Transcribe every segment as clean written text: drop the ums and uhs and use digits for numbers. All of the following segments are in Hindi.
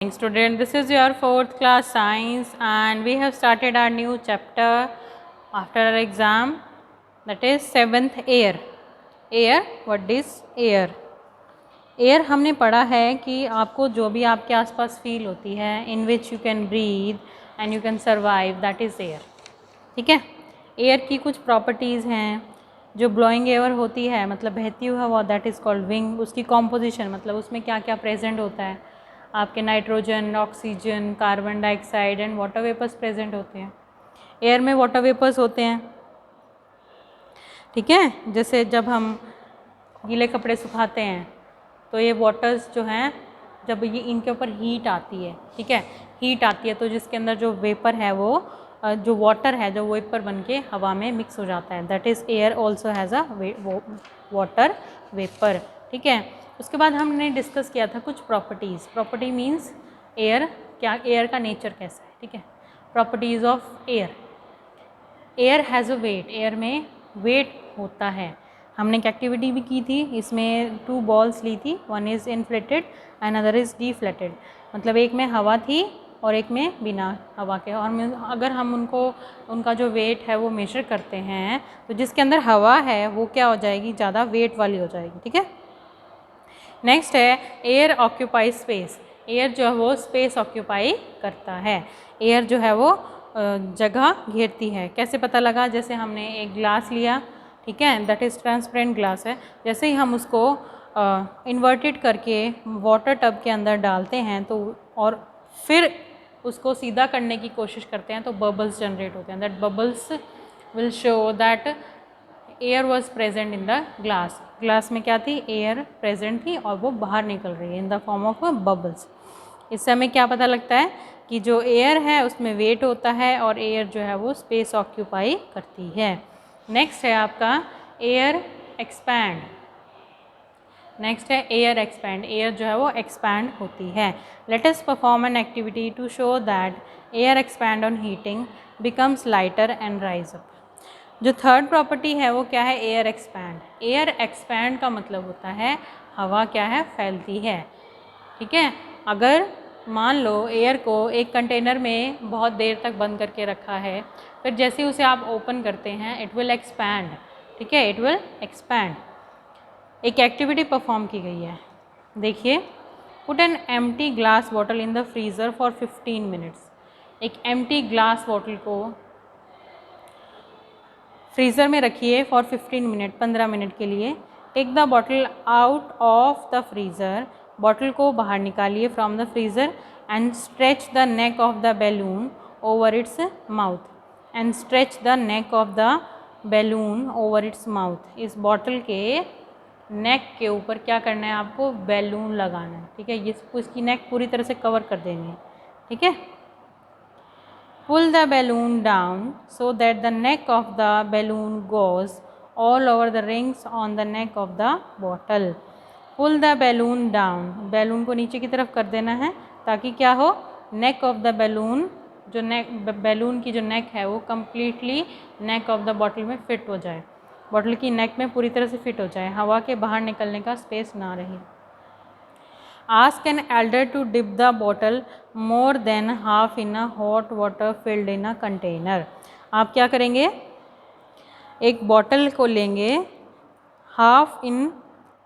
Student, this is your 4th class science and we have started our new chapter after our exam, that is 7th air. Air, what is air? Air हमने पढ़ा है कि आपको जो भी आपके आसपास फील होती है, in which you can breathe and you can survive, that is air. ठीक है. एयर की कुछ प्रॉपर्टीज़ हैं. जो ब्लोइंग एयर होती है, मतलब बहती हुई हवा, दैट इज़ कॉल्ड विंग. उसकी कॉम्पोजिशन, मतलब उसमें क्या क्या प्रेजेंट होता है. आपके nitrogen, oxygen, carbon dioxide and water vapours present होते हैं. एयर में वाटर वेपर्स होते हैं. ठीक है. जैसे जब हम गीले कपड़े सुखाते हैं तो ये वाटर्स जो हैं, जब ये इनके ऊपर हीट आती है, ठीक है, हीट आती है तो जिसके अंदर जो वेपर है वो जो वाटर है जो वेपर बन के हवा में मिक्स हो जाता है, that is air also has a water vapour. ठीक है. उसके बाद हमने डिस्कस किया था कुछ प्रॉपर्टीज़. प्रॉपर्टी मीन्स एयर, क्या एयर का नेचर कैसा है. ठीक है. Properties of air. Air has a weight. Air में वेट होता है. हमने एक एक्टिविटी भी की थी, इसमें 2 बॉल्स ली थी, one is inflated and other is deflated. मतलब एक में हवा थी और एक में बिना हवा के. और अगर हम उनका जो वेट है वो मेजर करते हैं तो जिसके अंदर हवा है वो क्या हो जाएगी, ज़्यादा वेट वाली हो जाएगी. ठीक है. नेक्स्ट है एयर ऑक्यूपाई स्पेस. एयर जो है वो स्पेस ऑक्यूपाई करता है. एयर जो है वो जगह घेरती है. कैसे पता लगा? जैसे हमने एक ग्लास लिया, ठीक है, दैट इज़ ट्रांसपेरेंट ग्लास है. जैसे ही हम उसको इन्वर्टेड करके वाटर टब के अंदर डालते हैं तो और फिर उसको सीधा करने की कोशिश करते हैं तो बबल्स जनरेट होते हैं. That bubbles will show that air was present in the glass. Glass में क्या थी? एयर प्रेजेंट थी और वो बाहर निकल रही है in the form of bubbles. इससे हमें क्या पता लगता है कि जो एयर है उसमें वेट होता है और एयर जो है वो स्पेस ऑक्यूपाई करती है. नेक्स्ट है आपका एयर एक्सपैंड. नेक्स्ट है एयर एक्सपैंड. एयर जो है वो एक्सपैंड होती है. Let us perform an activity to show that air expand on heating becomes lighter and rise up. जो थर्ड प्रॉपर्टी है वो क्या है? Air expand. एयर एक्सपैंड का मतलब होता है हवा क्या है? फैलती है. ठीक है. अगर मान लो एयर को एक कंटेनर में बहुत देर तक बंद करके रखा है, फिर जैसे ही उसे आप ओपन करते हैं इट विल एक्सपैंड. ठीक है, इट विल एक्सपैंड. एक एक्टिविटी परफॉर्म की गई है, देखिए. Put an empty glass bottle in the freezer for 15 minutes. एक एम्प्टी ग्लास बॉटल को फ्रीज़र में रखिए फॉर 15 मिनट, 15 मिनट के लिए. Take the bottle out of the freezer. Bottle को बाहर निकालिए from the freezer and stretch the neck of the balloon over its mouth. And stretch the neck of the balloon over its mouth. इस बॉटल के नेक के ऊपर क्या करना है आपको? बैलून लगाना है. ठीक है. इसकी नेक पूरी तरह से कवर कर देनी है. ठीक है. Pull the balloon down so that the neck of the balloon goes all over the rings on the neck of the bottle. Pull the balloon down. Balloon को नीचे की तरफ कर देना है ताकि क्या हो? neck of the balloon, जो बैलून की जो नेक है वो completely neck of the bottle में फिट हो जाए. बॉटल की नेक में पूरी तरह से फिट हो जाए, हवा के बाहर निकलने का स्पेस ना रहे. Ask an elder to dip the bottle more than half in a hot water filled in a container. आप क्या करेंगे? एक बॉटल को लेंगे, half in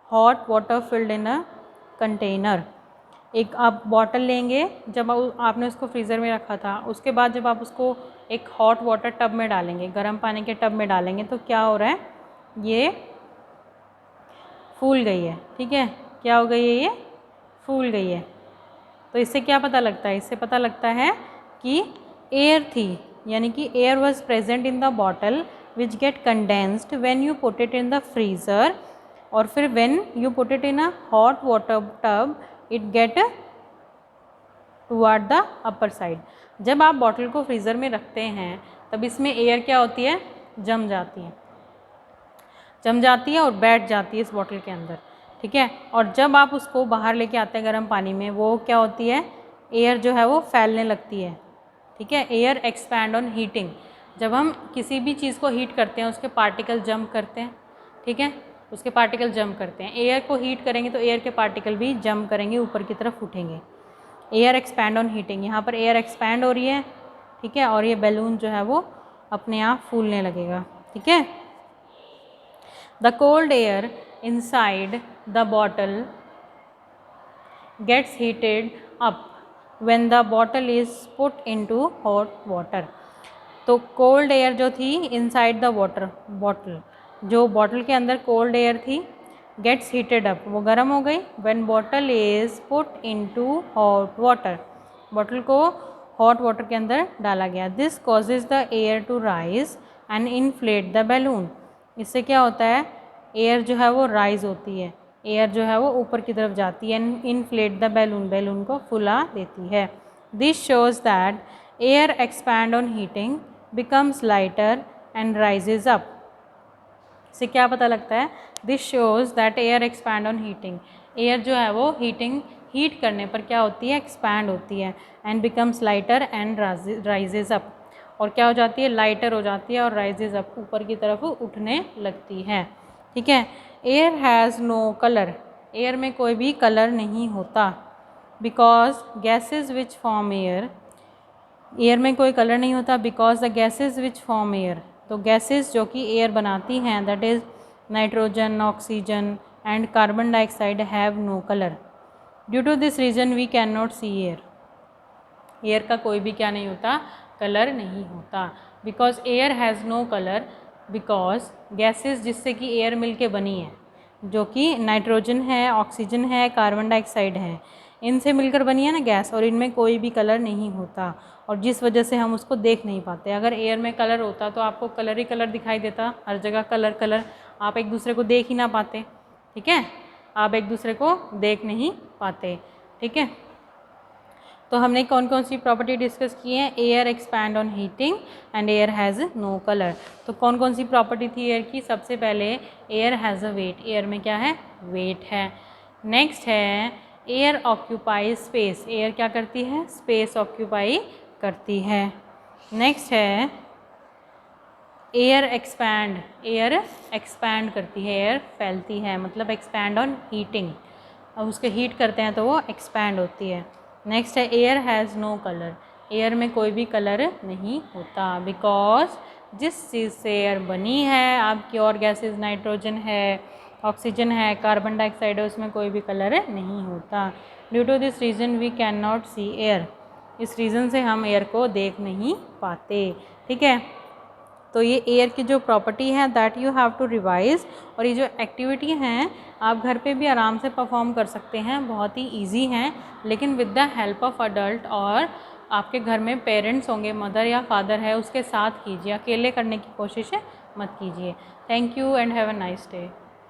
hot water filled in a container. एक आप बॉटल लेंगे, जब आपने उसको फ्रीज़र में रखा था, उसके बाद जब आप उसको एक हॉट वाटर टब में डालेंगे, गर्म पानी के टब में डालेंगे तो क्या हो रहा है? ये फूल गई है. ठीक है. क्या हो गई है? ये फूल गई है. तो इससे क्या पता लगता है? इससे पता लगता है कि एयर थी, यानी कि air was present in the bottle which get condensed when you put it in the freezer. और फिर when you put it in a hot water tub it get toward the upper side. जब आप बॉटल को फ्रीज़र में रखते हैं तब इसमें एयर क्या होती है? जम जाती है. जम जाती है और बैठ जाती है इस बॉटल के अंदर. ठीक है. और जब आप उसको बाहर लेके आते हैं गर्म पानी में, वो क्या होती है? एयर जो है वो फैलने लगती है. ठीक है. Air expand on heating. जब हम किसी भी चीज़ को हीट करते हैं उसके पार्टिकल जंप करते हैं. ठीक है. उसके पार्टिकल जंप करते हैं. एयर को हीट करेंगे तो एयर के पार्टिकल भी जंप करेंगे, ऊपर की तरफ उठेंगे. एयर एक्सपैंड ऑन हीटिंग, यहाँ पर एयर एक्सपैंड हो रही है, ठीक है, और ये बैलून जो है वो अपने आप फूलने लगेगा, ठीक है। The cold air inside the bottle gets heated up when the bottle is put into hot water. तो कोल्ड एयर जो थी इनसाइड द वाटर, बॉटल, जो बॉटल के अंदर कोल्ड एयर थी, गेट्स हीटेड अप, वो गर्म हो गई, when bottle is put into hot water, bottle को हॉट वाटर के अंदर डाला गया। This causes the air to rise and inflate the balloon. इससे क्या होता है, एयर जो है वो राइज होती है, एयर जो है वो ऊपर की तरफ जाती है, and inflate the balloon, balloon को फुला देती है। This shows that air expand on heating becomes lighter and rises up. इससे क्या पता लगता है, this shows that air expand on heating, air जो है वो हीट करने पर क्या होती है, एक्सपैंड होती है, and becomes lighter and rises up, और क्या हो जाती है, लाइटर हो जाती है और राइजेज अप, ऊपर की तरफ उठने लगती है, ठीक है। Air has no colour, air में कोई भी कलर नहीं होता, because gases which form air, air में कोई कलर नहीं होता, because the gases which form air, तो गैसेज जो कि एयर बनाती हैं, that is nitrogen, oxygen and carbon dioxide, have no colour. Due to this reason we can not see air, air का कोई भी क्या नहीं होता, कलर नहीं होता, because air has no colour, because gases जिससे कि एयर मिल के बनी है, जो कि नाइट्रोजन है, ऑक्सीजन है, कार्बन डाइऑक्साइड है, इनसे मिलकर बनी है ना गैस, और इनमें कोई भी कलर नहीं होता, और जिस वजह से हम उसको देख नहीं पाते। अगर एयर में कलर होता तो आपको कलर ही कलर दिखाई देता, हर जगह कलर कलर, आप एक दूसरे को देख ही ना पाते, ठीक है, आप एक दूसरे को देख नहीं पाते, ठीक है। तो हमने कौन कौन सी प्रॉपर्टी डिस्कस की है, air expand on heating and air has no colour. तो कौन कौन सी प्रॉपर्टी थी एयर की, सबसे पहले air has a weight, air में क्या है, वेट है। नेक्स्ट है एयर ऑक्यूपाई स्पेस, एयर क्या करती है, स्पेस ऑक्यूपाई करती है। नेक्स्ट है एयर एक्सपैंड, एयर एक्सपैंड करती है, एयर फैलती है, मतलब एक्सपैंड ऑन हीटिंग, अब उसके हीट करते हैं तो वो एक्सपैंड होती है। नेक्स्ट है air has no colour, air में कोई भी कलर नहीं होता, बिकॉज जिस चीज़ से एयर बनी है, आपकी और गैसेस नाइट्रोजन है, ऑक्सीजन है, कार्बन डाइऑक्साइड है, उसमें कोई भी कलर नहीं होता। Due to this reason we can not see air, इस रीज़न से हम एयर को देख नहीं पाते, ठीक है। तो ये एयर की जो प्रॉपर्टी है that you have to revise, और ये जो एक्टिविटी हैं आप घर पे भी आराम से परफॉर्म कर सकते हैं, बहुत ही इजी हैं, लेकिन with the help of adult, और आपके घर में पेरेंट्स होंगे, मदर या फादर है, उसके साथ कीजिए, अकेले करने की कोशिश मत कीजिए। Thank you and have a nice day.